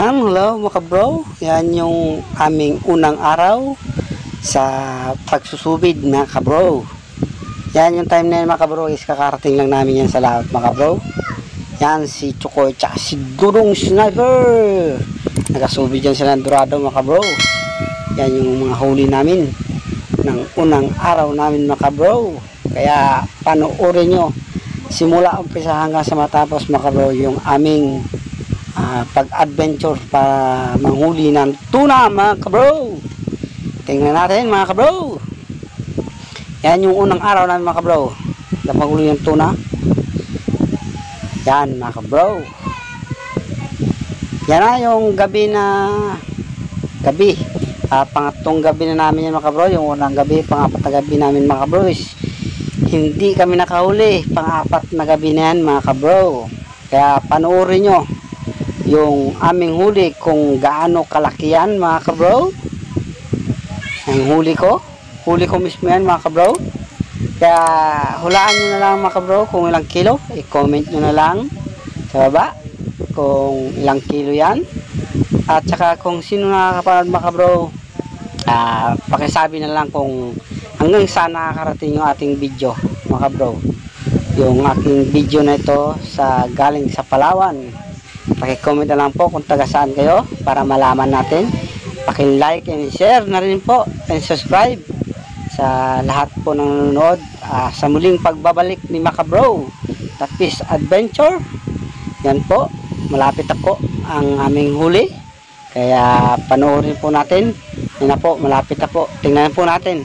Yan, hello mga bro. Yan yung aming unang araw sa pagsusubid mga kabro. Yan yung time na yun mga kabro, is kakarating lang namin yan sa lahat mga kabro. Yan si Chukoy tsaka si Dudong Sniper. Nagasubid yan sila ng Dorado mga kabro. Yan yung mga huli namin ng unang araw namin mga kabro. Kaya panoorin nyo simula umpisa hanggang sa matapos mga kabro yung aming pag-adventure para manghuli ng tuna mga kabro. Tingnan natin mga kabro. Yan yung unang araw namin mga kabro na panghuli ng tuna. Yan mga kabro. Yan na yung gabi pangatlong gabi na namin yan mga kabro. Yung unang gabi, pangapat na gabi namin mga kabro is hindi kami nakahuli. Pangapat na gabi na yan mga kabro. Kaya panoorin nyo yung aming huli kung gaano kalaki yan mga kabro. Ang huli ko mismo yan mga kabro. Kaya hulaan nyo na lang mga kabro kung ilang kilo. I-comment nyo na lang sa baba kung ilang kilo yan. At saka kung sino nakakapanood mga kabro, pakisabi na lang kung hanggang saan nakakarating yung ating video mga kabro. Yung aking video na ito galing sa Palawan. Paki-comment na lang po kung taga saan kayo para malaman natin. Paki-like and share na rin po and subscribe sa lahat po ng nanonood sa muling pagbabalik ni Macabro The Fish Adventure. Yan po, malapit na po ang aming huli. Kaya panoorin po natin. Yan na po, malapit na po. Tingnan po natin.